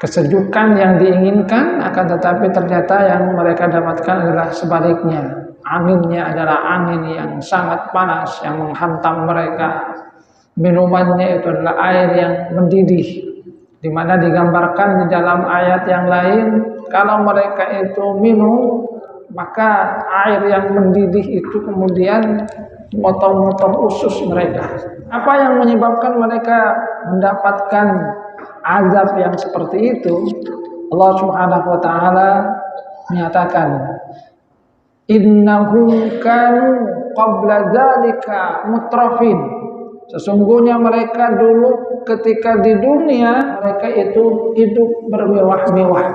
kesejukan yang diinginkan, akan tetapi ternyata yang mereka dapatkan adalah sebaliknya. Anginnya adalah angin yang sangat panas yang menghantam mereka. Minumannya itu adalah air yang mendidih, di mana digambarkan di dalam ayat yang lain, kalau mereka itu minum, maka air yang mendidih itu kemudian motong-motong usus mereka. Apa yang menyebabkan mereka mendapatkan azab yang seperti itu? Allah Subhanahu wa taala menyatakan, innahum kanu qabla dzalika mutrafin. Sesungguhnya mereka dulu ketika di dunia mereka itu hidup bermewah-mewah.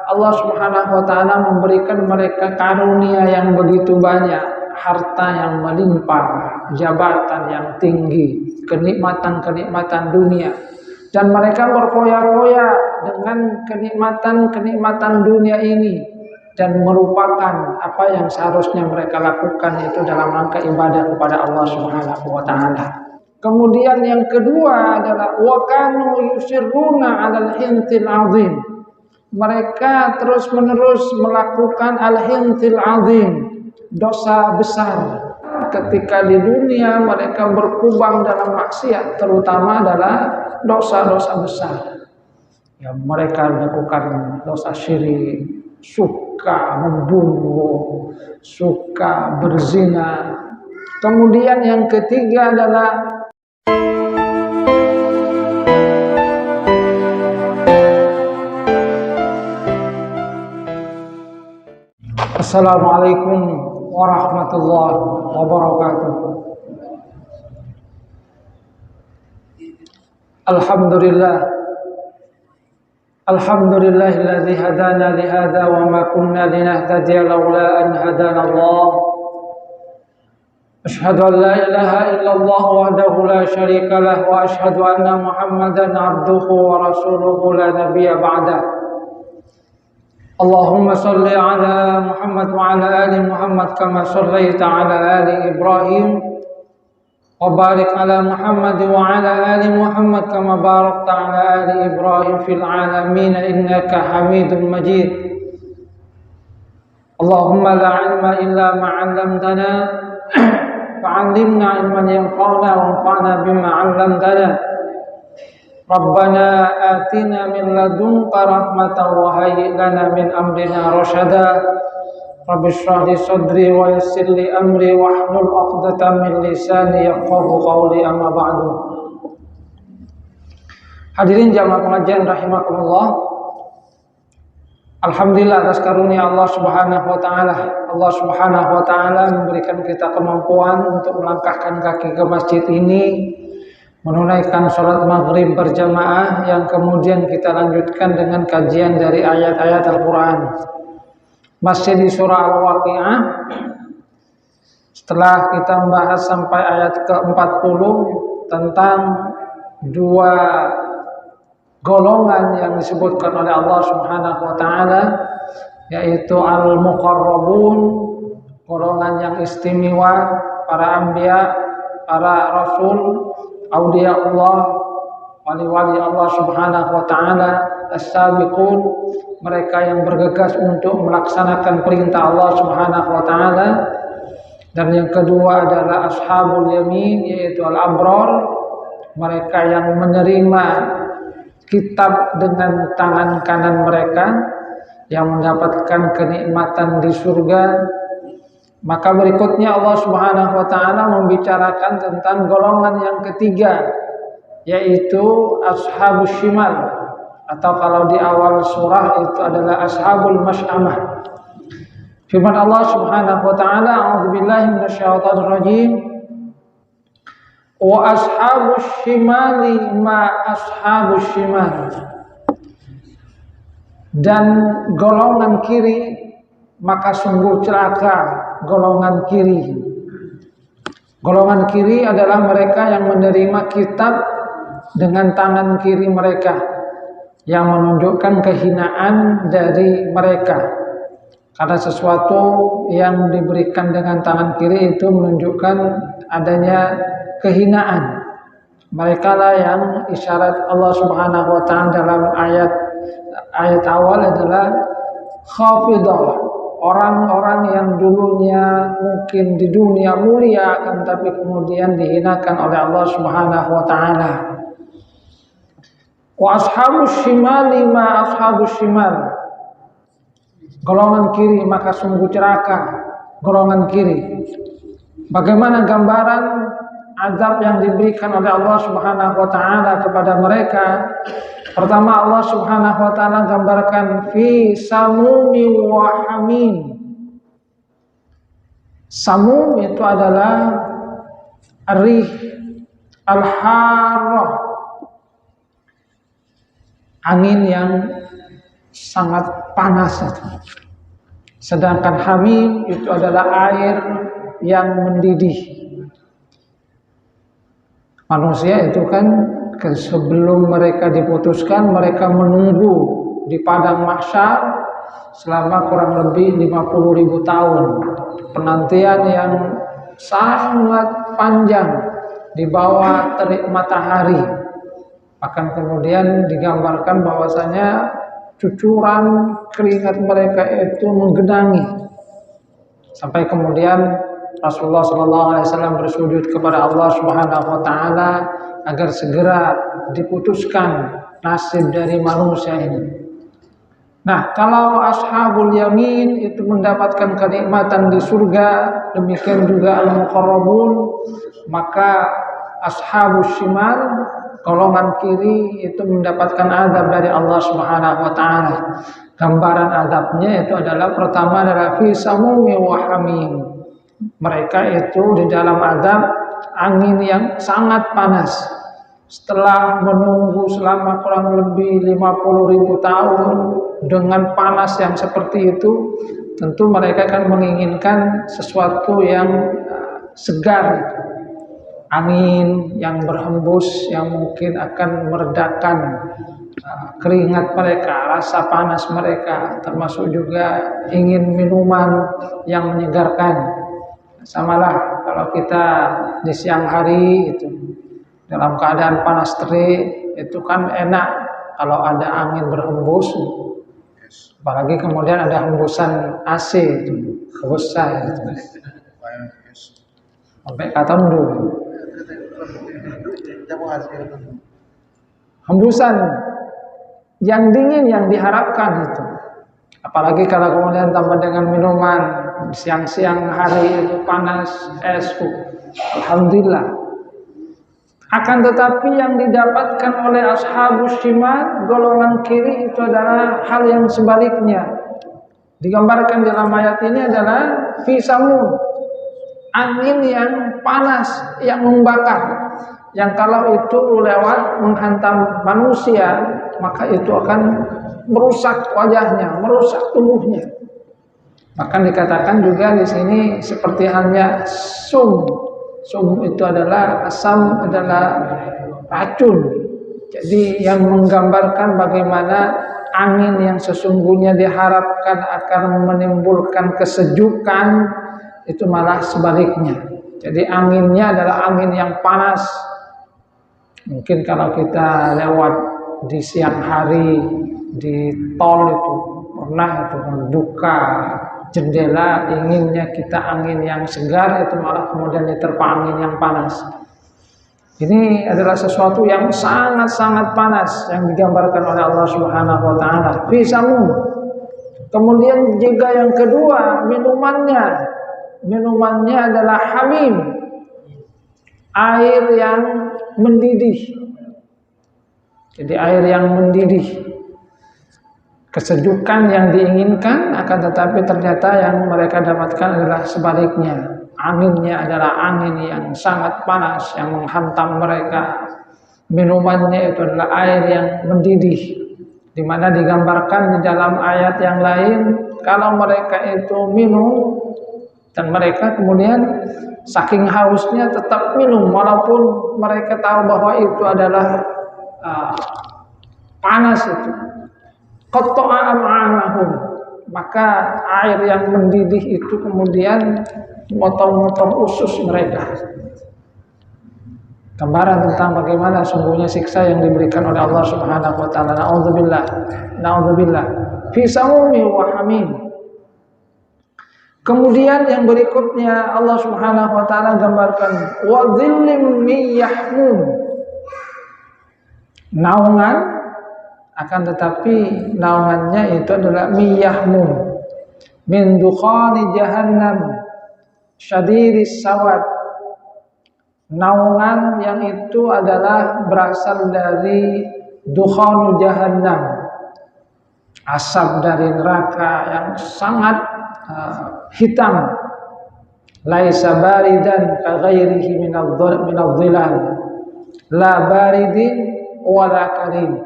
Allah Subhanahu wa taala memberikan mereka karunia yang begitu banyak, harta yang melimpah, jabatan yang tinggi, kenikmatan-kenikmatan dunia. Dan mereka berfoya-foya dengan kenikmatan-kenikmatan dunia ini dan melupakan apa yang seharusnya mereka lakukan, itu dalam rangka ibadah kepada Allah Subhanahu wa taala. Kemudian yang kedua adalah wa kanu yusirruna 'alal hintil 'azim. Mereka terus-menerus melakukan al-hintil 'azim, dosa besar. Ketika di dunia mereka berkubang dalam maksiat, terutama adalah dosa-dosa besar. Ya, mereka melakukan dosa syirik, suka membunuh, suka berzina. Kemudian yang ketiga adalah Assalamualaikum warahmatullahi wabarakatuh. Alhamdulillahilladzi hadana li hadza wa ma kunna linahtadiya laula an hadana Allah. Asyhadu an la ilaha illallah wahdahu la syarika lah wa asyhadu anna Muhammadan abduhu wa rasuluhu la nabiyya ba'dah. Allahumma salli ala Muhammad wa ala ali Muhammad kama sallaita ala ali Ibrahim wa barik ala Muhammad wa ala ali Muhammad kama barakta ala ali Ibrahim fil alamin innaka Hamidum Majid. Allahumma la ilma illa ma 'allamtana fa'allimna ilman yanfa'una wanfa'na bima 'allamtana. Rabbana atina min ladunka rahmatan wa hayyi lana min amrina rasyada. Rabbi shrah li sadri wa yassir li amri wahlul 'uqdatam min lisani yafqahu qawli, amma ba'du. Hadirin jamaah pengajian rahimakumullah. Alhamdulillah atas karunia Allah Subhanahu wa taala. Allah Subhanahu wa taala memberikan kita kemampuan untuk melangkahkan kaki ke masjid ini, menunaikan sholat maghrib berjamaah, yang kemudian kita lanjutkan dengan kajian dari ayat-ayat Al-Quran. Masih di surah Al-Waqi'ah. Setelah kita membahas sampai ayat ke-40 tentang dua golongan yang disebutkan oleh Allah Subhanahu wa taala, yaitu al-muqarrabun, golongan yang istimewa, para anbiya, para rasul, aulia Allah, wali-wali Allah Subhanahu wa taala, as-sabiqun, mereka yang bergegas untuk melaksanakan perintah Allah Subhanahu wa taala. Dan yang kedua adalah ashabul yamin, yaitu al-abrar, mereka yang menerima kitab dengan tangan kanan mereka, yang mendapatkan kenikmatan di surga. Maka berikutnya Allah Subhanahu wa taala membicarakan tentang golongan yang ketiga, yaitu ashabus shimal, atau kalau di awal surah itu adalah ashabul mash'amah. Firman Allah Subhanahu wa taala, a'udzubillahi minasyaitonir rajim, wa ashabus shimali ma ashabus shimal. Dan golongan kiri, maka sungguh celaka golongan kiri. Golongan kiri adalah mereka yang menerima kitab dengan tangan kiri mereka, yang menunjukkan kehinaan dari mereka. Karena sesuatu yang diberikan dengan tangan kiri itu menunjukkan adanya kehinaan. Mereka lah yang isyarat Allah Subhanahu wa taala dalam ayat ayat awal adalah khafidah, orang-orang yang dulunya mungkin di dunia mulia kan, tapi kemudian dihinakan oleh Allah Subhanahu wa taala. Wa ashabus shimali ma ashabus shimal, golongan kiri maka sungguh celaka golongan kiri. Bagaimana gambaran azab yang diberikan oleh Allah Subhanahu wa taala kepada mereka? Pertama, Allah Subhanahu wa taala gambarkan fi samumi wa hamim. Samum itu adalah rih al-harrah, angin yang sangat panas itu. Sedangkan hamim itu adalah air yang mendidih. Manusia itu kan sebelum mereka diputuskan, mereka menunggu di padang mahsyar selama kurang lebih 50.000 tahun. Penantian yang sangat panjang di bawah terik matahari. Bahkan kemudian digambarkan bahwasanya cucuran keringat mereka itu menggenangi. Sampai kemudian Rasulullah SAW bersujud kepada Allah Subhanahu wa taala agar segera diputuskan nasib dari manusia ini. Nah, kalau ashabul yamin itu mendapatkan kenikmatan di surga, demikian juga al-muqarrabun, maka ashabus shimal, golongan kiri itu mendapatkan azab dari Allah Subhanahu wa taala. Gambaran azabnya itu adalah pertama adalah fi samumi wa hamim. Mereka itu di dalam azab angin yang sangat panas. Setelah menunggu selama kurang lebih 50.000 tahun dengan panas yang seperti itu, tentu mereka akan menginginkan sesuatu yang segar. Angin yang berhembus yang mungkin akan meredakan keringat mereka, rasa panas mereka, termasuk juga ingin minuman yang menyegarkan. Samalah kalau kita di siang hari itu dalam keadaan panas terik, itu kan enak kalau ada angin berhembus, apalagi kemudian ada hembusan AC itu, hembusnya itu. Sampai katondu. Hembusan yang dingin yang diharapkan itu. Apalagi kalau kemudian tambah dengan minuman siang-siang hari itu panas es, alhamdulillah. Akan tetapi yang didapatkan oleh ashabus shimal, golongan kiri, itu adalah hal yang sebaliknya. Digambarkan dalam ayat ini adalah fi samum, angin yang panas yang membakar, yang kalau itu lewat menghantam manusia, maka itu akan merusak wajahnya, merusak tubuhnya. Bahkan dikatakan juga di sini seperti halnya sum. Sum itu adalah asam, adalah racun. Jadi yang menggambarkan bagaimana angin yang sesungguhnya diharapkan akan menimbulkan kesejukan, itu malah sebaliknya. Jadi anginnya adalah angin yang panas. Mungkin kalau kita lewat di siang hari di tol itu pernah itu membuka jendela, inginnya kita angin yang segar, itu malah kemudian diterpa angin yang panas. Ini adalah sesuatu yang sangat-sangat panas yang digambarkan oleh Allah Subhanahu wa taala. Fi samum. Kemudian juga yang kedua, minumannya adalah hamim, air yang mendidih. Jadi air yang mendidih, kesejukan yang diinginkan, akan tetapi ternyata yang mereka dapatkan adalah sebaliknya. Anginnya adalah angin yang sangat panas yang menghantam mereka. Minumannya itu adalah air yang mendidih, di mana digambarkan di dalam ayat yang lain, kalau mereka itu minum dan mereka kemudian saking hausnya tetap minum walaupun mereka tahu bahwa itu adalah panas itu. Qatta'a am'a'ahum, maka air yang mendidih itu kemudian motong-motong usus mereka. gambaran tentang bagaimana sungguhnya siksa yang diberikan oleh Allah Subhanahu wa taala. Nauzubillah. Nauzubillah. Fi samumi wa hamim. Kemudian yang berikutnya Allah Subhanahu wa taala gambarkan wa dhillim min yahmum. Naungan, akan tetapi naungannya itu adalah min yahmum. Min dukhani jahannam syadiris sawad. Naungan yang itu adalah berasal dari dukhanu jahannam, asap dari neraka yang sangat hitam. Laisa baridan ka ghairihi minadh-dhilal la baridin wala karim.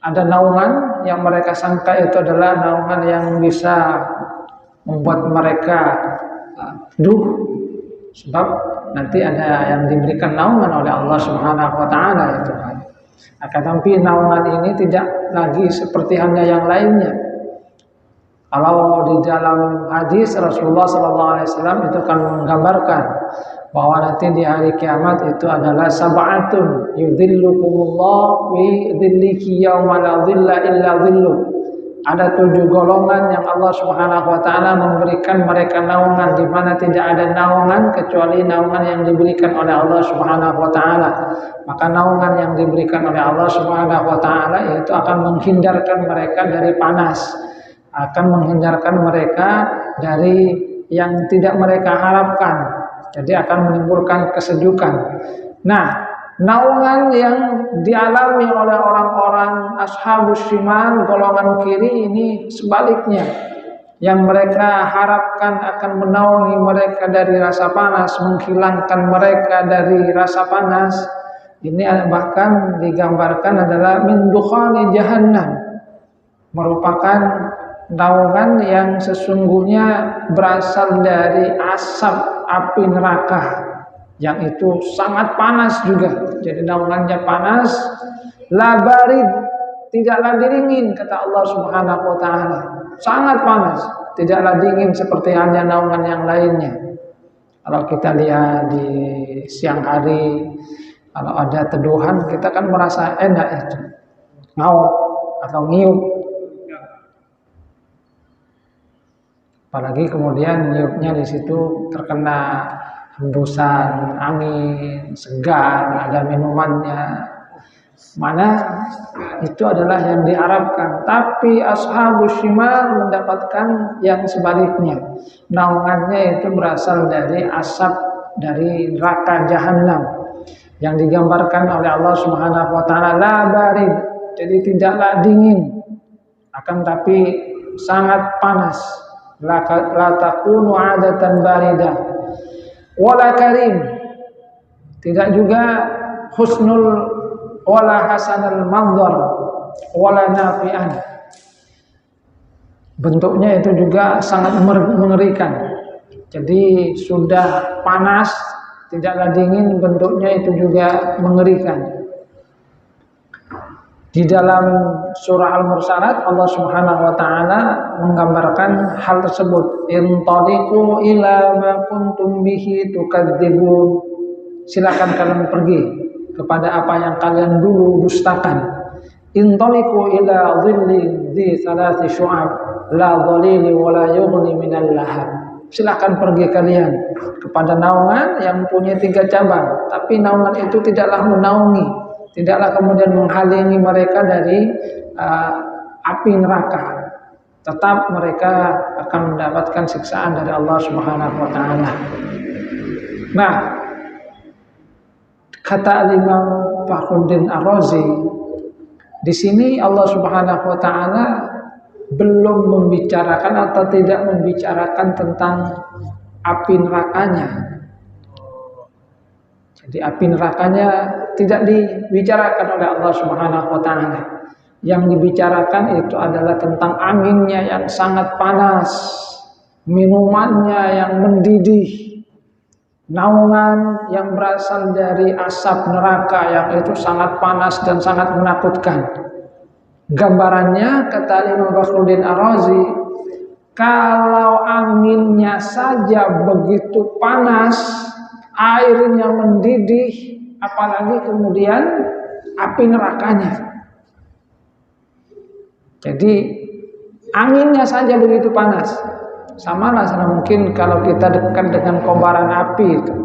Ada naungan yang mereka sangka itu adalah naungan yang bisa membuat mereka sebab nanti ada yang diberikan naungan oleh Allah Subhanahu wa taala itu. Akan tapi naungan ini tidak lagi seperti hanya yang lainnya. Kalau di dalam hadis Rasulullah SAW itu kan menggambarkan bahwa nanti di hari kiamat itu adalah sab'atun yudhillukumullah fi dhillihi yauma la dhilla illa dhilluh. Ada 7 golongan yang Allah Subhanahu wa taala memberikan mereka naungan di mana tidak ada naungan kecuali naungan yang diberikan oleh Allah Subhanahu wa taala. Maka naungan yang diberikan oleh Allah Subhanahu wa taala itu akan menghindarkan mereka dari panas, akan menghindarkan mereka dari yang tidak mereka harapkan. Jadi akan menimbulkan kesejukan. Nah, naungan yang dialami oleh orang-orang ashabus shimal, golongan kiri, ini sebaliknya. Yang mereka harapkan akan menaungi mereka dari rasa panas, menghilangkan mereka dari rasa panas. Ini bahkan digambarkan adalah min dukhani jahannam, merupakan naungan yang sesungguhnya berasal dari asap api neraka yang itu sangat panas juga. Jadi naungannya panas, la barid, tidaklah dingin kata Allah Subhanahu wa taala. Sangat panas, tidaklah dingin seperti hanya naungan yang lainnya. Kalau kita lihat di siang hari, kalau ada teduhan, kita kan merasa enak itu. Ngau atau ngiup. Apalagi kemudian niupnya di situ terkena hembusan angin segar, ada minumannya, mana itu adalah yang diharapkan. Tapi ashabus shimal mendapatkan yang sebaliknya. Naungannya itu berasal dari asap dari neraka jahanam yang digambarkan oleh Allah Subhanahu wa taala la barid. Jadi tidaklah dingin, akan tapi sangat panas. La takunu adatan baridah wala karim, tidak juga husnul wala hasanal manzar wala nafi'an. Bentuknya itu juga sangat mengerikan. Jadi sudah panas, tidaklah dingin, bentuknya itu juga mengerikan. Di dalam surah Al-Mursalat Allah Subhanahu wa taala menggambarkan hal tersebut. Intaliqu ila ma kuntum bihi tukadzibun. Silakan kalian pergi kepada apa yang kalian dulu dustakan. Intaliqu ila dhillin dhi thalathi syu'ab la dhalili wa la yughni minal lahab. Silakan pergi kalian kepada naungan yang punya 3 cabang, tapi naungan itu tidaklah menaungi, tidaklah kemudian menghalangi mereka dari api neraka. Tetap mereka akan mendapatkan siksaan dari Allah Subhanahu wa taala. Nah, kata Imam Fakhruddin Ar-Razi, di sini Allah Subhanahu wa taala belum membicarakan atau tidak membicarakan tentang api nerakanya. Jadi api nerakanya tidak dibicarakan oleh Allah Subhanahu wa taala. Yang dibicarakan itu adalah tentang anginnya yang sangat panas, minumannya yang mendidih, naungan yang berasal dari asap neraka yang itu sangat panas dan sangat menakutkan. Gambarannya kata Imam Fakhruddin Ar-Razi, kalau anginnya saja begitu panas, airnya mendidih, apalagi kemudian api nerakanya. Jadi anginnya saja begitu panas. Sama lah mungkin kalau kita dekat dengan kobaran api itu.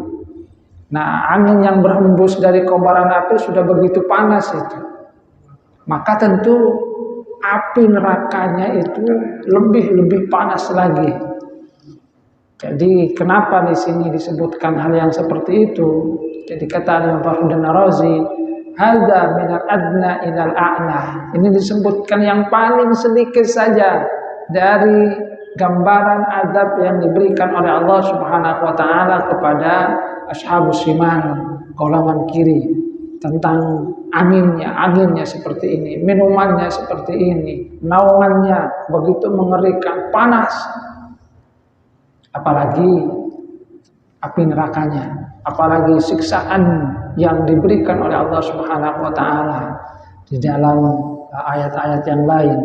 Nah, angin yang berhembus dari kobaran api sudah begitu panas itu. Maka tentu api nerakanya itu lebih panas lagi. Jadi kenapa di sini disebutkan hal yang seperti itu? Jadi kata Imam Fakhruddin Ar-Razi, hadza minal adna ilal a'la. Ini disebutkan yang paling sedikit saja dari gambaran azab yang diberikan oleh Allah Subhanahu wa taala kepada ashabus shimal, golongan kiri, tentang anginnya seperti ini, minumannya seperti ini, naungannya begitu mengerikan, panas. Apalagi api nerakanya, apalagi siksaan yang diberikan oleh Allah Subhanahu wa taala di dalam ayat-ayat yang lain.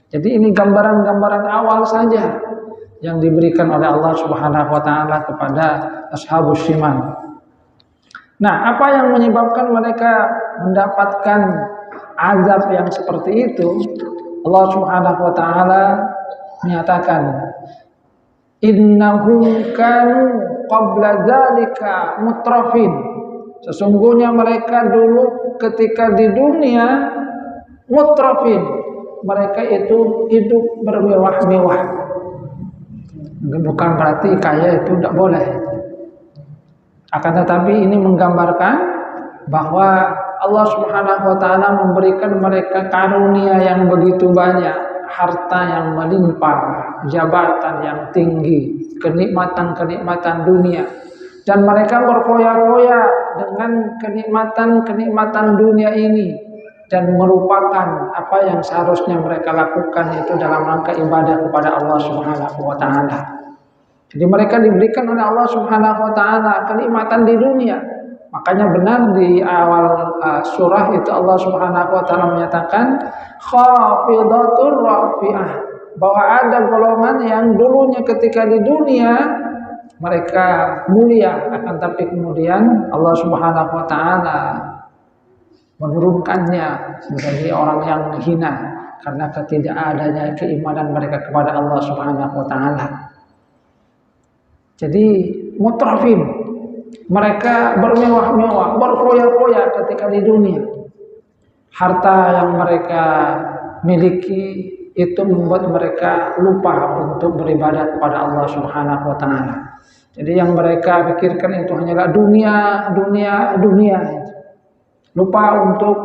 Jadi ini gambaran-gambaran awal saja yang diberikan oleh Allah Subhanahu wa taala kepada ashabus shimal. Nah, apa yang menyebabkan mereka mendapatkan azab yang seperti itu? Allah Subhanahu wa taala menyatakan, innahum kanu qabla dzalika mutrafin. Sesungguhnya mereka dulu ketika di dunia mutrafin, mereka itu hidup bermewah-mewah. Bukan berarti kaya itu tidak boleh. Akan tetapi ini menggambarkan bahwa Allah Subhanahu wa taala memberikan mereka karunia yang begitu banyak, harta yang melimpah, jabatan yang tinggi, kenikmatan-kenikmatan dunia, dan mereka berfoya-foya dengan kenikmatan-kenikmatan dunia ini dan melupakan apa yang seharusnya mereka lakukan itu dalam rangka ibadah kepada Allah Subhanahu wa taala. Jadi mereka diberikan oleh Allah Subhanahu wa taala kenikmatan di dunia. Makanya benar di awal surah itu Allah Subhanahu wa taala menyatakan khafidatur rafi'ah, bahwa ada golongan yang dulunya ketika di dunia mereka mulia, akan tapi kemudian Allah Subhanahu wa taala menurunkannya menjadi orang yang hina karena ketidakadanya keimanan mereka kepada Allah Subhanahu wa taala. Jadi mutrafin, mereka bermewah-mewah, berfoya-foya ketika di dunia. Harta yang mereka miliki itu membuat mereka lupa untuk beribadah kepada Allah Subhanahu wa taala. Jadi yang mereka pikirkan itu hanyalah dunia. Lupa untuk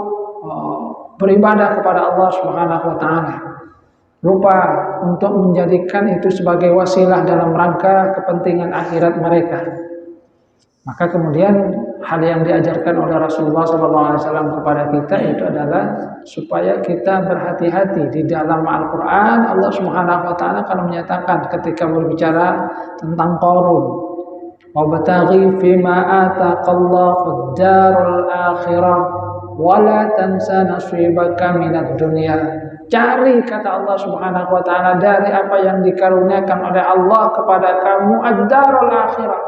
beribadah kepada Allah Subhanahu wa taala. Lupa untuk menjadikan itu sebagai wasilah dalam rangka kepentingan akhirat mereka. Maka kemudian hal yang diajarkan oleh Rasulullah SAW kepada kita itu adalah supaya kita berhati-hati di dalam Al-Quran. Allah Subhanahu wa taala kalau menyatakan ketika berbicara tentang Qarun, wabtaghi fima ataqallahu ad-darul akhirah wa la tansa nasibaka minad dunya. Cari, kata Allah Subhanahu wa taala, dari apa yang dikaruniakan oleh Allah kepada kamu ad-darul akhirah,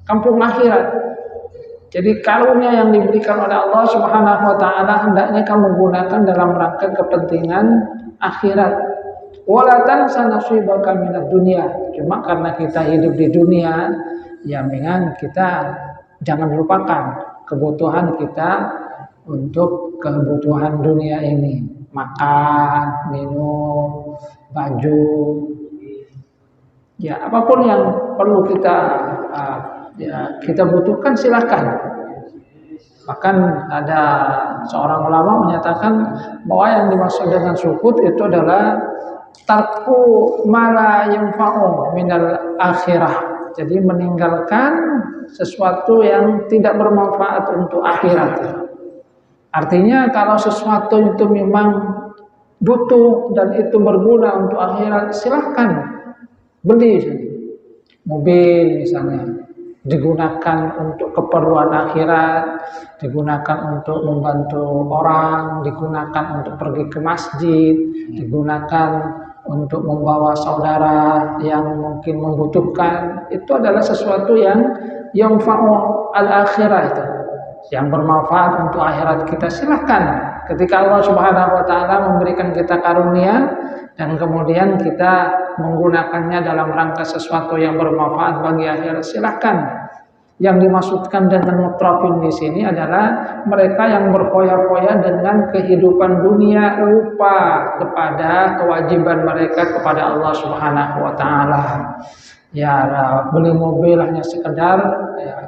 kampung akhirat. Jadi karunia yang diberikan oleh Allah Subhanahu wa taala hendaknya kamu gunakan dalam rangka kepentingan akhirat. Wala tansa nasibaka minad dunya. Cuma karena kita hidup di dunia, ya memang kita jangan lupakan kebutuhan kita untuk kebutuhan dunia ini. Makan, minum, baju, ya apapun yang perlu kita butuhkan silakan. Bahkan ada seorang ulama menyatakan bahwa yang dimaksud dengan sukut itu adalah tarku mala yanfa'u minal akhirah. Jadi meninggalkan sesuatu yang tidak bermanfaat untuk akhirat. Artinya kalau sesuatu itu memang butuh dan itu berguna untuk akhirat, silahkan beli. Mobil misalnya digunakan untuk keperluan akhirat, digunakan untuk membantu orang, digunakan untuk pergi ke masjid, digunakan untuk membawa saudara yang mungkin membutuhkan. Itu adalah sesuatu yang fa'u al-akhirah itu. yang bermanfaat untuk akhirat kita, silahkan. Ketika Allah Subhanahu wa taala memberikan kita karunia dan kemudian kita menggunakannya dalam rangka sesuatu yang bermanfaat bagi akhirat, silahkan. Yang dimaksudkan dengan mutrafin di sini adalah mereka yang berfoya-foya dengan kehidupan dunia, lupa kepada kewajiban mereka kepada Allah Subhanahu wa taala. Ya, beli mobil hanya sekedar ya,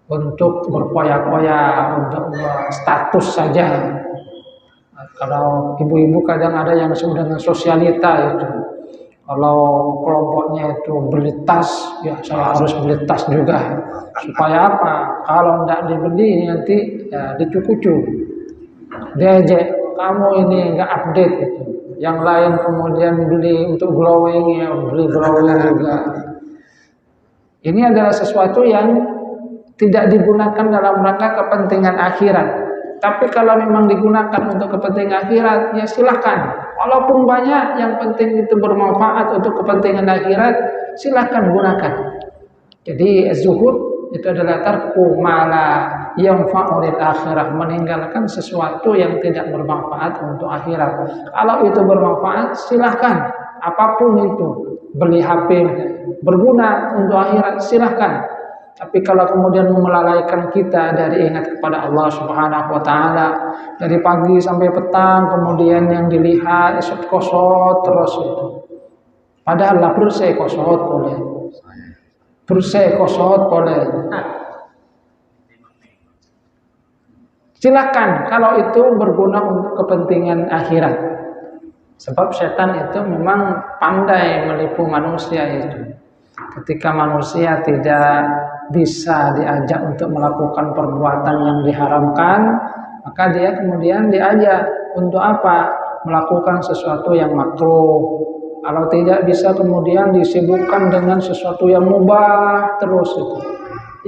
untuk berfoya-foya, untuk status saja. Kalau ibu-ibu kadang ada yang disebut dengan sosialita itu. Kalau kelompoknya itu beli tas, ya saya harus beli tas juga. Supaya apa? Kalau tidak dibeli nanti ya dicukucu. Diajak, kamu ini nggak update itu. Yang lain kemudian beli untuk glowing, ya beli glowing juga. Ini adalah sesuatu yang tidak digunakan dalam rangka kepentingan akhirat. Tapi kalau memang digunakan untuk kepentingan akhirat, ya silahkan. Walaupun banyak, yang penting itu bermanfaat untuk kepentingan akhirat, silahkan gunakan. Jadi zuhud itu adalah tarku mala yang fa'ulil akhirah, meninggalkan sesuatu yang tidak bermanfaat untuk akhirat. Kalau itu bermanfaat, silahkan. Apapun itu, beli HP berguna untuk akhirat, silahkan. Tapi kalau kemudian melalaikan kita dari ingat kepada Allah Subhanahu wa taala, dari pagi sampai petang kemudian yang dilihat esok kosot terus itu. Padahal lah bersih kosot boleh. Bersih kosot boleh. Silakan kalau itu berguna untuk kepentingan akhirat. Sebab setan itu memang pandai menipu manusia itu. Ketika manusia tidak bisa diajak untuk melakukan perbuatan yang diharamkan, maka dia kemudian diajak untuk apa? Melakukan sesuatu yang makruh. Kalau tidak bisa kemudian disibukkan dengan sesuatu yang mubah terus itu.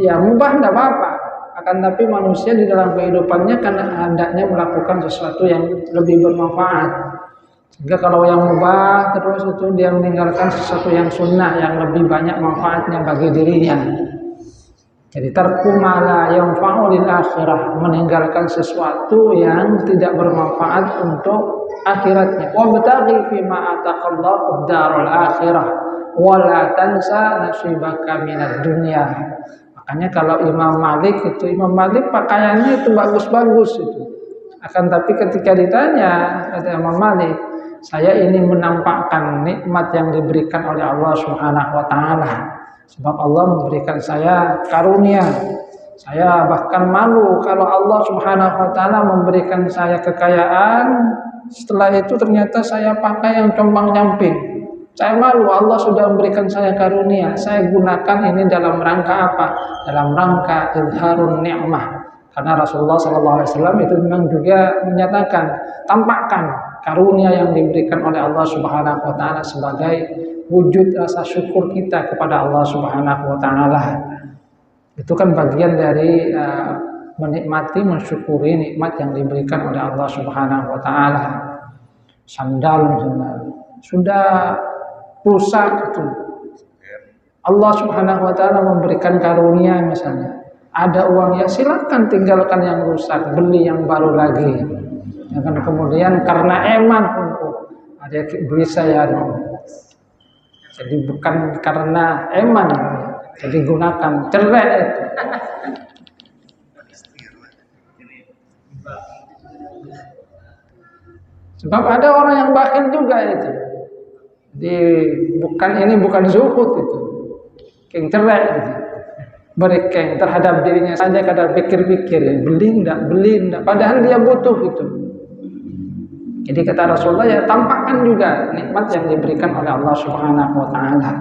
Ya mubah tidak apa-apa, akan tapi manusia di dalam kehidupannya karena hendaknya melakukan sesuatu yang lebih bermanfaat. Sehingga kalau yang mubah terus itu dia meninggalkan sesuatu yang sunnah yang lebih banyak manfaatnya bagi dirinya. Jadi tarku mala yang fa'ulil akhirah, meninggalkan sesuatu yang tidak bermanfaat untuk akhiratnya. Wa bataghi fi ma ataqallahu ad-darul akhirah wa la tansa nasibaka minad dunya. Makanya kalau Imam Malik pakaiannya itu bagus-bagus itu. Akan tapi ketika ditanya kata Imam Malik, saya ini menampakkan nikmat yang diberikan oleh Allah Subhanahu wa taala. Sebab Allah memberikan saya karunia. Saya bahkan malu kalau Allah Subhanahu wa taala memberikan saya kekayaan, setelah itu ternyata saya pakai yang compang-camping. Saya malu, Allah sudah memberikan saya karunia. Saya gunakan ini dalam rangka apa? Dalam rangka izharun ni'mah. Karena Rasulullah SAW itu memang juga menyatakan, tampakkan karunia yang diberikan oleh Allah Subhanahu wa taala sebagai wujud rasa syukur kita kepada Allah Subhanahu wa taala. Itu kan bagian dari menikmati, mensyukuri nikmat yang diberikan oleh Allah Subhanahu wa taala. Sandal misalnya sudah rusak itu. Allah Subhanahu wa taala memberikan karunia misalnya. Ada uangnya, silakan tinggalkan yang rusak, beli yang baru lagi. Jangan kemudian karena eman ada beli saya. Jadi bukan karena eman, jadi gunakan, cerai itu. Sebab ada orang yang bakhil juga itu. Bukan zuhud itu. Keng cerai itu. Berkeng terhadap dirinya saja, kadang pikir-pikir, beli enggak, padahal dia butuh itu. Jadi kata Rasulullah, ya tampakkan juga nikmat yang diberikan oleh Allah Subhanahu wa taala.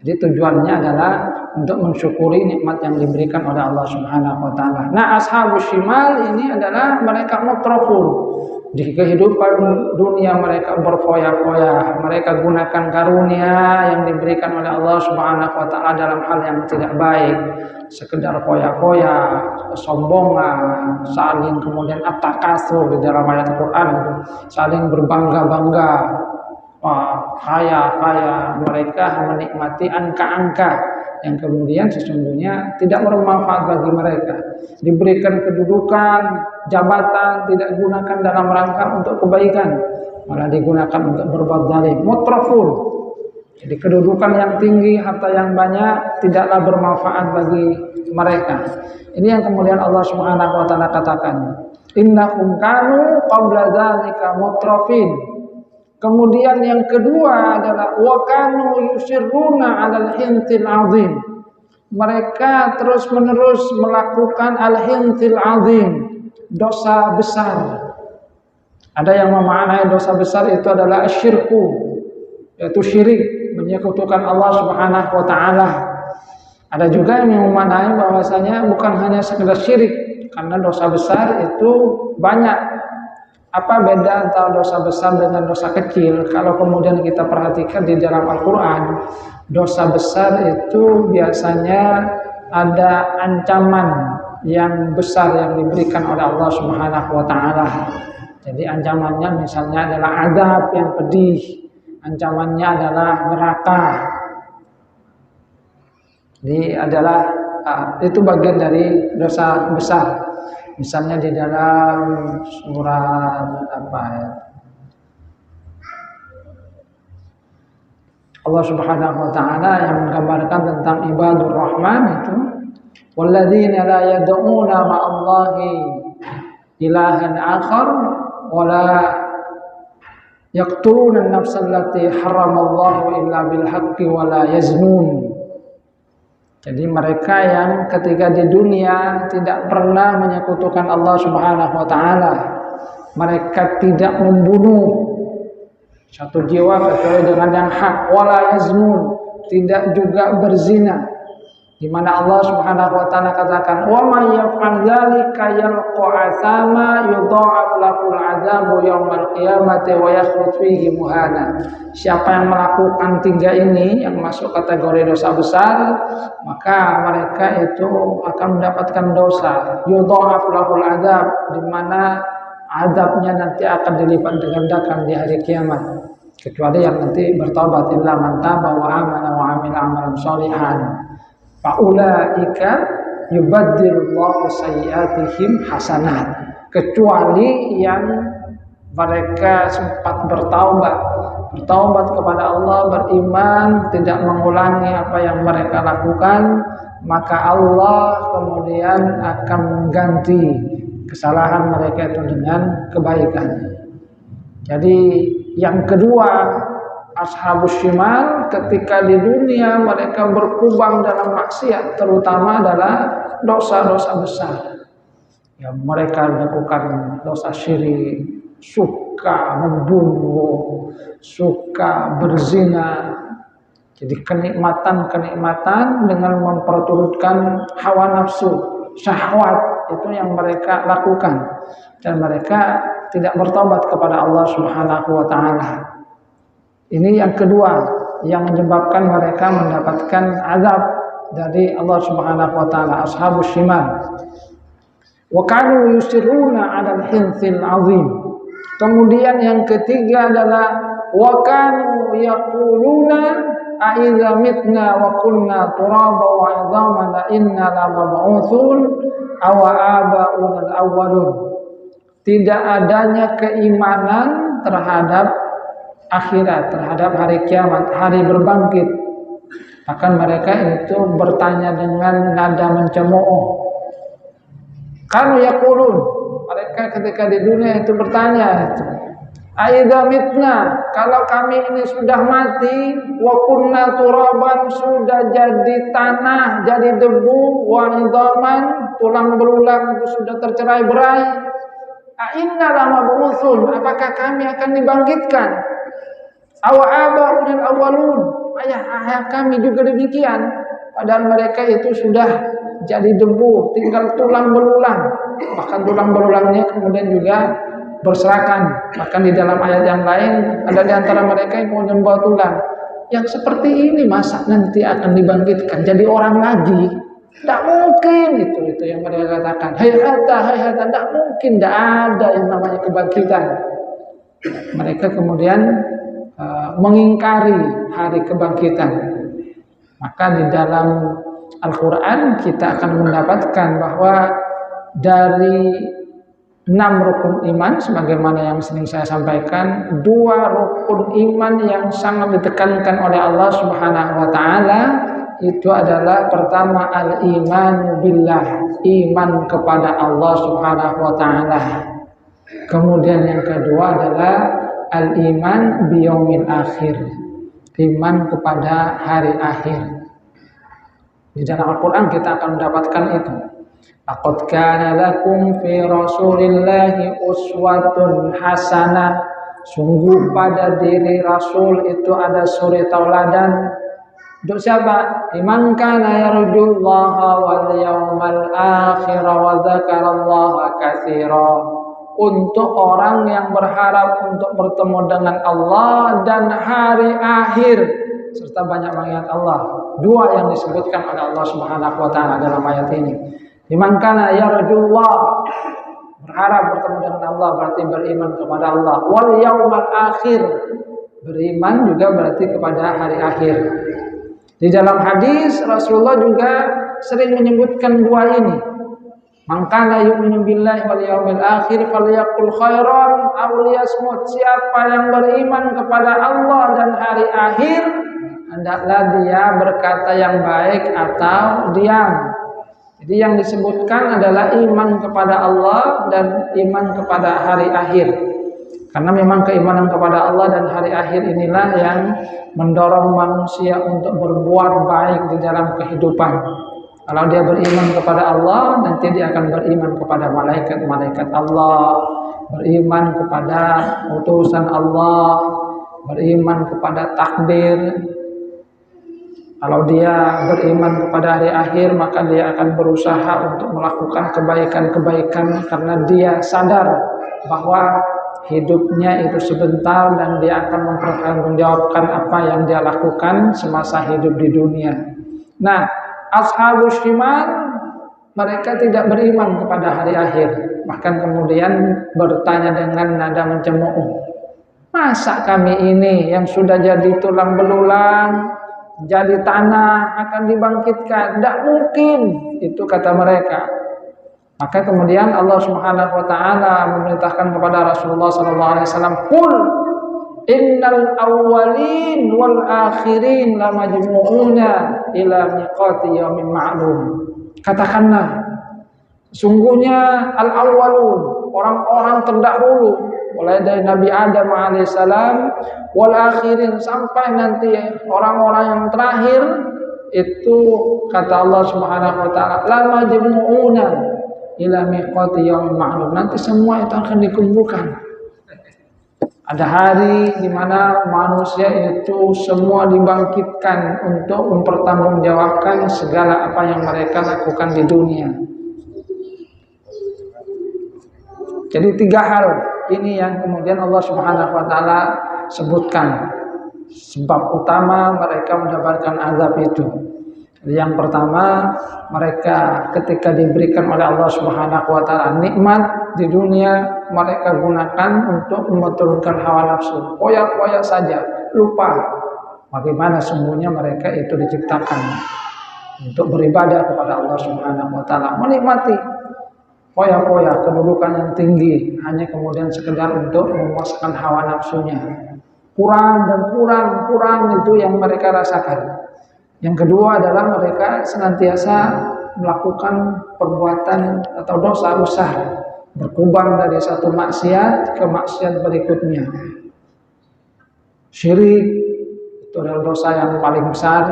Jadi tujuannya adalah untuk mensyukuri nikmat yang diberikan oleh Allah Subhanahu wa taala. Nah, ashabus shimal ini adalah mereka mutrafun. Di kehidupan dunia mereka berfoya-foya, mereka gunakan karunia yang diberikan oleh Allah Subhanahu wa taala dalam hal yang tidak baik. Sekedar foya-foya, kesombongan, saling kemudian at-takasur di dalam ayat Al-Qur'an, saling berbangga-bangga. Wah, kaya mereka menikmati angka-angka yang kemudian sesungguhnya tidak bermanfaat bagi mereka. Diberikan kedudukan, jabatan tidak digunakan dalam rangka untuk kebaikan, malah digunakan untuk berbuat zalim. Mutrafun. Jadi kedudukan yang tinggi, harta yang banyak tidaklah bermanfaat bagi mereka. Ini yang kemudian Allah Subhanahu wa taala katakan, innahum kanu qabla dzalika mutrafin. Kemudian yang kedua adalah wa kanu yusirruna 'alal hintil 'azim. Mereka terus-menerus melakukan al-hintil 'azim, dosa besar. Ada yang memaknai dosa besar itu adalah asyirku, yaitu syirik, menyekutukan Allah Subhanahu wa taala. Ada juga yang memaknai bahwasanya bukan hanya sekedar syirik, karena dosa besar itu banyak. Apa beda antara dosa besar dengan dosa kecil? Kalau kemudian kita perhatikan di dalam Al-Quran, dosa besar itu biasanya ada ancaman yang besar yang diberikan oleh Allah Subhanahu wa taala. Jadi ancamannya misalnya adalah azab yang pedih, ancamannya adalah neraka. Jadi itu bagian dari dosa besar. Misalnya di dalam surat Allah Subhanahu wa taala yang menggambarkan tentang ibadur rahman itu, walladzina la yad'una ma'allahi ilahan akhar wa la yaqtuluna an-nafsa allati harramallahu illa bil haqqi wa la yaznun. Jadi mereka yang ketika di dunia tidak pernah menyekutukan Allah Subhanahu wa taala. Mereka tidak membunuh satu jiwa kecuali dengan yang hak, wala yaznun, tidak juga berzina. Di mana Allah Subhanahu wa taala katakan, "Wa may yaf'al dzalika yalqa asama yudha'af lahul 'adzabu yaumal qiyamati wa yakhlud fihi muhana." Siapa yang melakukan tiga ini yang masuk kategori dosa besar, maka mereka itu akan mendapatkan dosa. Yudha'af lahul 'adzab, di mana azabnya nanti akan dilipat gandakan di hari kiamat. Kecuali yang nanti bertobat, illa man taba wa amana wa 'amila 'amalan shalihan. Faulaika yubaddilullahu sayyi'atihim hasanat. Kecuali yang mereka sempat bertaubat kepada Allah, beriman, tidak mengulangi apa yang mereka lakukan, maka Allah kemudian akan mengganti kesalahan mereka itu dengan kebaikan. Jadi yang kedua, ashabus shimal ketika di dunia mereka berkubang dalam maksiat, terutama adalah dosa-dosa besar. Ya, mereka melakukan dosa syirik, suka membunuh, suka berzina. Jadi kenikmatan dengan memperturutkan hawa nafsu, syahwat itu yang mereka lakukan, dan mereka tidak bertobat kepada Allah Subhanahu wa taala. Ini yang kedua yang menyebabkan mereka mendapatkan azab dari Allah Subhanahu wa taala, ashabus shimal. Wa kanu yusirruna 'alal hinthil 'azim. Kemudian yang ketiga adalah wa kanu yaquluna a idza mitna wa kunna turaba wa 'idhaman la inna lamab'utsun aw aba'una al-awwalun. Tidak adanya keimanan terhadap akhirat, terhadap hari kiamat, hari berbangkit. Bahkan mereka itu bertanya dengan nada mencemooh. Kanu yaqulun, mereka ketika di dunia itu bertanya, aidza mitna, kalau kami ini sudah mati, wa kunna turaban, sudah jadi tanah, jadi debu, wa idhaman, tulang belulang itu sudah tercerai-berai, a inna lamab'utsun, apakah kami akan dibangkitkan? Awa'aba'unil awwalun, ayah kami juga demikian. Padahal mereka itu sudah jadi debu, tinggal tulang belulang. Bahkan tulang belulangnya kemudian juga berserakan. Bahkan di dalam ayat yang lain ada di antara mereka yang kemudian membawa tulang. Yang seperti ini masa nanti akan dibangkitkan jadi orang lagi? Tidak mungkin, itu yang mereka katakan. Hayhata, tidak mungkin, tidak ada yang namanya kebangkitan. Mereka kemudian mengingkari hari kebangkitan. Maka di dalam Al-Quran kita akan mendapatkan bahwa dari 6 rukun iman, sebagaimana yang sering saya sampaikan, 2 rukun iman yang sangat ditekankan oleh Allah Subhanahu wa Ta'ala itu adalah pertama al-iman billah, iman kepada Allah Subhanahu wa Ta'ala. Kemudian yang kedua adalah al-iman biyaumil akhir, iman kepada hari akhir. Di dalam Al-Quran kita akan mendapatkan itu. Laqad kana lakum fi Rasulillahi uswatun hasanah. Sungguh pada diri Rasul itu ada suri tauladan. Untuk siapa? Liman kana yarjullaha wal yawmal akhir wa dzakarallaha katsira. Untuk orang yang berharap untuk bertemu dengan Allah dan hari akhir serta banyak mengingat Allah. 2 yang disebutkan oleh Allah Subhanahu wa Ta'ala dalam ayat ini. Liman kana yarjullah, berharap bertemu dengan Allah berarti beriman kepada Allah. Wal yaumal akhir, beriman juga berarti kepada hari akhir. Di dalam hadis Rasulullah juga sering menyebutkan 2 ini. Man kana yu'minu billahi wal yaumil akhir falyaqul khairan aw liyasmut. Siapa yang beriman kepada Allah dan hari akhir, hendaklah dia berkata yang baik atau diam. Jadi yang disebutkan adalah iman kepada Allah dan iman kepada hari akhir. Karena memang keimanan kepada Allah dan hari akhir inilah yang mendorong manusia untuk berbuat baik di dalam kehidupan. Kalau dia beriman kepada Allah, nanti dia akan beriman kepada malaikat-malaikat Allah, beriman kepada utusan Allah, beriman kepada takdir. Kalau dia beriman kepada hari akhir, maka dia akan berusaha untuk melakukan kebaikan-kebaikan karena dia sadar bahwa hidupnya itu sebentar dan dia akan mempertanggungjawabkan apa yang dia lakukan semasa hidup di dunia. Nah, ashabus shimal, mereka tidak beriman kepada hari akhir. Bahkan kemudian bertanya dengan nada mencemooh, masa kami ini yang sudah jadi tulang belulang, jadi tanah akan dibangkitkan? Tidak mungkin, itu kata mereka. Maka kemudian Allah Subhanahu wa Ta'ala memerintahkan kepada Rasulullah sallallahu alaihi wasallam, "Qul innal awwalin wal akhirin lamajmu'una ila miqati yaumin ma'lum." Katakanlah, sungguhnya al-awwalun, orang-orang terdahulu, mulai dari Nabi Adam alaihissalam, wal akhirin, sampai nanti orang-orang yang terakhir, itu kata Allah Subhanahu wa Ta'ala, lamajmu'una ila miqati yaumin ma'lum. Nanti semua itu akan dikumpulkan. Ada hari di mana manusia itu semua dibangkitkan untuk mempertanggungjawabkan segala apa yang mereka lakukan di dunia. Jadi 3 hal ini yang kemudian Allah Subhanahu wa Ta'ala sebutkan sebab utama mereka mendapatkan azab itu. Jadi yang pertama, mereka ketika diberikan oleh Allah Subhanahu wa Ta'ala nikmat di dunia, mereka gunakan untuk menurunkan hawa nafsu, foya-foya saja, lupa bagaimana sesungguhnya mereka itu diciptakan untuk beribadah kepada Allah Subhanahu wa Ta'ala, menikmati foya-foya kedudukan yang tinggi hanya kemudian sekedar untuk memuaskan hawa nafsunya. Kurang dan kurang itu yang mereka rasakan. Yang kedua adalah mereka senantiasa melakukan perbuatan atau dosa besar, berkubang dari satu maksiat ke maksiat berikutnya. Syirik itu adalah dosa yang paling besar,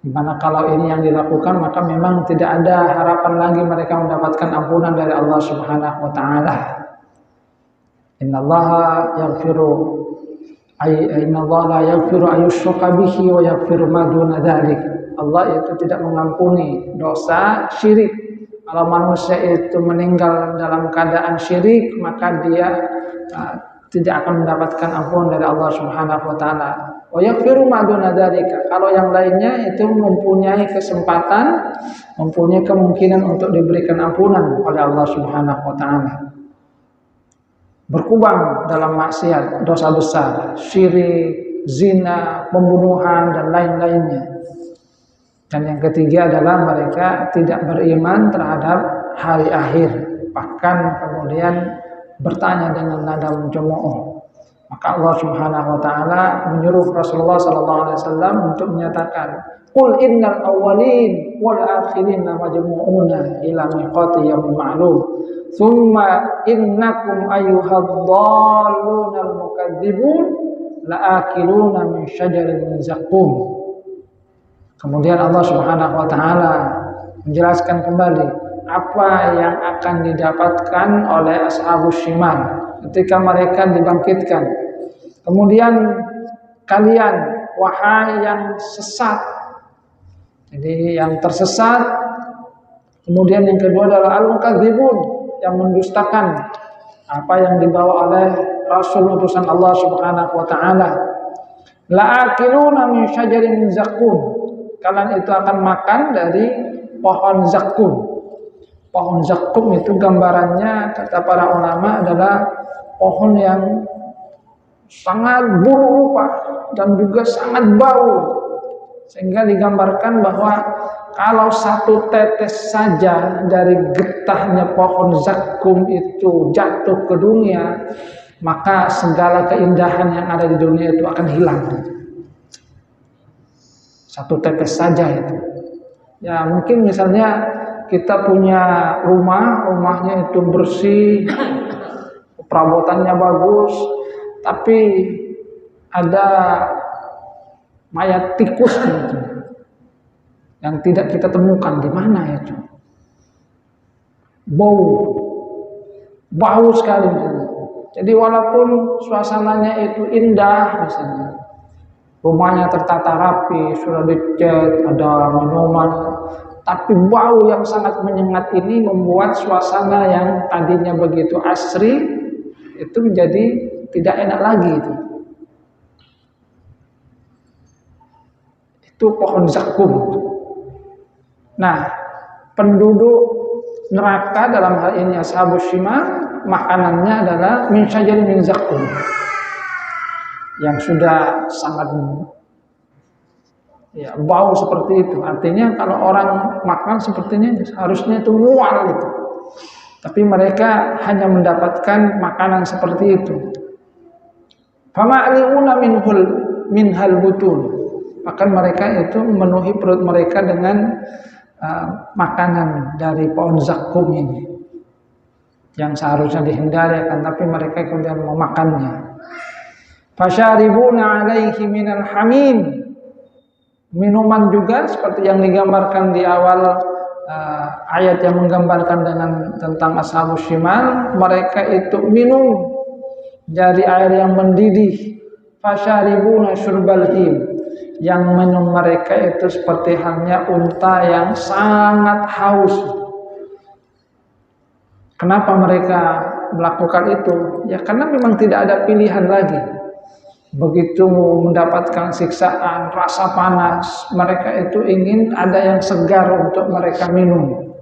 di mana kalau ini yang dilakukan maka memang tidak ada harapan lagi mereka mendapatkan ampunan dari Allah Subhanahu wa Ta'ala. Innallaha yaghfiru la yaghfiru ayyushraka bihi wa yaghfiru ma duna dzalik. Allah itu tidak mengampuni dosa syirik. Kalau manusia itu meninggal dalam keadaan syirik, maka dia tidak akan mendapatkan ampun dari Allah Subhanahu wa Ta'ala. Wa yaghfiru ma duna dzalika. Kalau yang lainnya itu mempunyai kesempatan, mempunyai kemungkinan untuk diberikan ampunan oleh Allah Subhanahu wa Ta'ala. Berkubang dalam maksiat, dosa besar, syirik, zina, pembunuhan dan lain-lainnya. Dan yang ketiga adalah mereka tidak beriman terhadap hari akhir, bahkan kemudian bertanya dengan nada mencemooh. Maka Allah Subhanahu wa taala menyuruh Rasulullah sallallahu alaihi wasallam untuk menyatakan, "Qul innal awwalin wal akhirin majmu'una ila miqati yaumin ma'lum. Tsumma innakum ayyuhadh-dhallunal mukadzibun la'akiluna min syajarin min zaqqum." Kemudian Allah Subhanahu wa taala menjelaskan kembali apa yang akan didapatkan oleh ashabus syimal ketika mereka dibangkitkan. Kemudian kalian wahai yang sesat. Jadi yang tersesat. Kemudian yang kedua adalah al-mukadzibun, yang mendustakan apa yang dibawa oleh Rasul utusan Allah Subhanahu wa taala. La'akiluna min syajarin min zaqqum. Kalian itu akan makan dari pohon zaqqum. Pohon zaqqum itu gambarannya kata para ulama adalah pohon yang sangat buruk rupa dan juga sangat bau, sehingga digambarkan bahwa kalau satu tetes saja dari getahnya pohon zaqqum itu jatuh ke dunia, maka segala keindahan yang ada di dunia itu akan hilang. Satu tetes saja itu. Ya mungkin misalnya kita punya rumahnya itu bersih, perabotannya bagus, tapi ada mayat tikus gitu, yang tidak kita temukan di mana itu. Bau sekali misalnya. Jadi walaupun suasananya itu indah misalnya, rumahnya tertata rapi, sudah dicat, ada minuman, tapi bau yang sangat menyengat ini membuat suasana yang tadinya begitu asri itu menjadi tidak enak lagi itu. Itu pohon zaqqum. Nah, penduduk neraka dalam hal ini ashabus syimal, makanannya adalah min syajarin min zaqqum, yang sudah sangat bau seperti itu. Artinya kalau orang makan sepertinya harusnya itu mual gitu. Tapi mereka hanya mendapatkan makanan seperti itu. Fama'li'una minhal butun. Bahkan mereka itu memenuhi perut mereka dengan makanan dari pohon zaqqum ini, yang seharusnya dihindari, tapi mereka kemudian memakannya. Fasyaribuna 'alaihi minal hamim. Minuman juga seperti yang digambarkan di awal ayat yang menggambarkan tentang ashabus syimal, mereka itu minum dari air yang mendidih. Fasyaribuna syurbal him, yang minum mereka itu seperti halnya unta yang sangat haus. Kenapa mereka melakukan itu? Ya karena memang tidak ada pilihan lagi. Begitu mendapatkan siksaan, rasa panas, mereka itu ingin ada yang segar untuk mereka minum.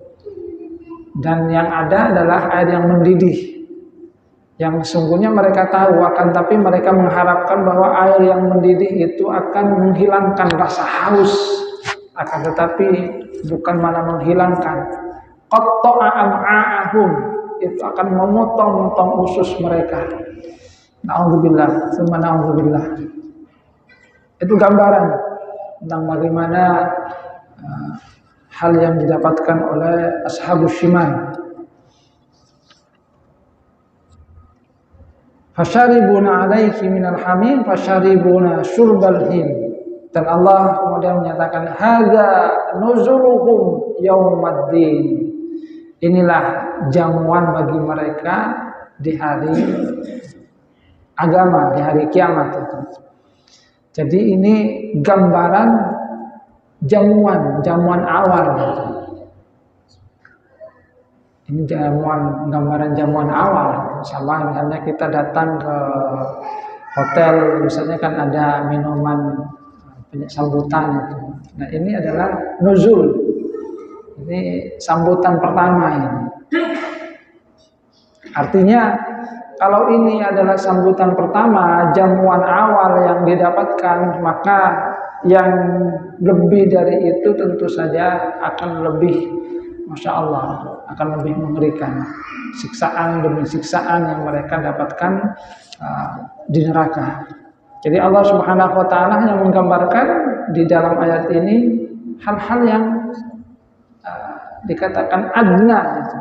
Dan yang ada adalah air yang mendidih, yang sesungguhnya mereka tahu akan, tapi mereka mengharapkan bahwa air yang mendidih itu akan menghilangkan rasa haus, akan tetapi bukan malah menghilangkan. Qatta'a am'a'ahum, itu akan memotong-motong usus mereka. Na'udzubillah, summa na'udzubillah. Itu gambaran tentang bagaimana hal yang didapatkan oleh ashabus syimal. Fasyaribuna 'alaihi minal hamim fasyaribuna syurbal him. Dan Allah kemudian menyatakan hadza nuzuluhum yaumaddin. Inilah jamuan bagi mereka di hari agama, di hari kiamat itu. Jadi ini gambaran jamuan awal. Ini gambaran jamuan awal. Sama misalnya kita datang ke hotel, misalnya kan ada minuman sambutan itu. Nah ini adalah nuzul. Ini sambutan pertama ini. Artinya kalau ini adalah sambutan pertama, jamuan awal yang didapatkan, maka yang lebih dari itu tentu saja akan lebih, Masya Allah, akan lebih mengerikan siksaan demi siksaan yang mereka dapatkan di neraka. Jadi Allah Subhanahu wa taala yang menggambarkan di dalam ayat ini hal-hal yang dikatakan adna gitu.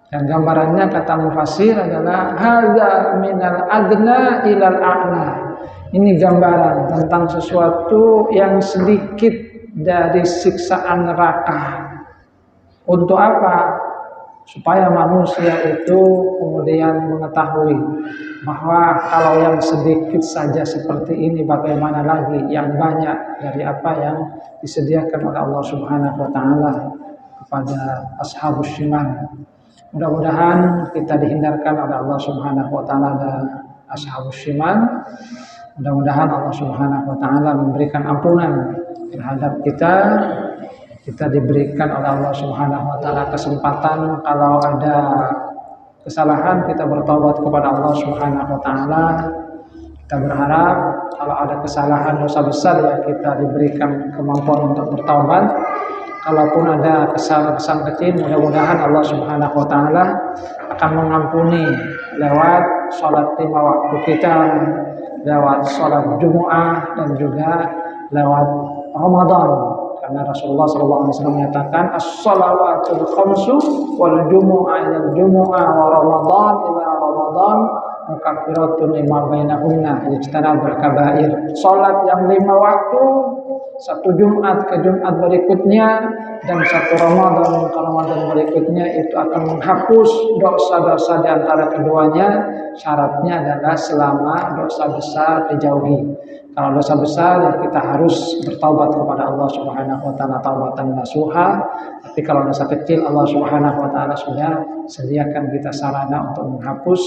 Dan gambarannya kata mufassir adalah hadza minal adna ilal a'la. Ini gambaran tentang sesuatu yang sedikit dari siksaan neraka. Untuk apa? Supaya manusia itu kemudian mengetahui bahwa kalau yang sedikit saja seperti ini, bagaimana lagi yang banyak dari apa yang disediakan oleh Allah Subhanahu wa taala kepada ashabus shimal. Mudah-mudahan kita dihindarkan oleh Allah Subhanahu wa taala dari ashabus shimal. Mudah-mudahan Allah Subhanahu wa taala memberikan ampunan terhadap kita. Kita diberikan oleh Allah Subhanahu wa taala kesempatan kalau ada kesalahan kita bertobat kepada Allah Subhanahu wa taala. Kita berharap kalau ada kesalahan dosa besar ya kita diberikan kemampuan untuk bertobat. Kalaupun ada kesalahan kecil, mudah-mudahan Allah Subhanahu wa taala akan mengampuni lewat sholat 5 waktu kita, lewat sholat Jumu'ah, dan juga lewat Ramadan. Karena Rasulullah SAW menyatakan as-salawatul khamsu wal jumu'ah ila jumu'ah wa Ramadan ila Ramadan mukaffiratun lima bainahunna ijtanabul kabair. Salat yang 5 waktu, satu Jumat ke Jumat berikutnya dan satu Ramadan ke Ramadan berikutnya itu akan menghapus dosa-dosa di antara keduanya. Syaratnya adalah selama dosa besar dijauhi. Kalau dosa besar ya kita harus bertaubat kepada Allah Subhanahu wa taala taubatan nasuha. Tapi kalau dosa kecil Allah Subhanahu wa taala sudah sediakan kita sarana untuk menghapus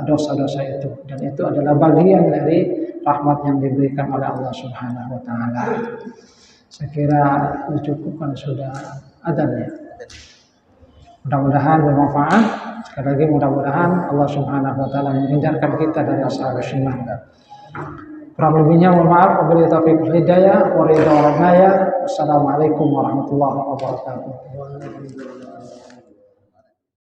dosa-dosa itu, dan itu adalah bagian dari rahmat yang diberikan oleh Allah Subhanahu wa taala. Saya kira dicukupkan sudah adanya. Mudah-mudahan bermanfaat. Sekali lagi mudah-mudahan Allah Subhanahu wa taala menghindarkan kita dari ashabus shimal. Kurang lebihnya mohon maaf, wabillahi taufiq wal hidayah wa ridha wa hidayah. Wassalamualaikum warahmatullahi wabarakatuh.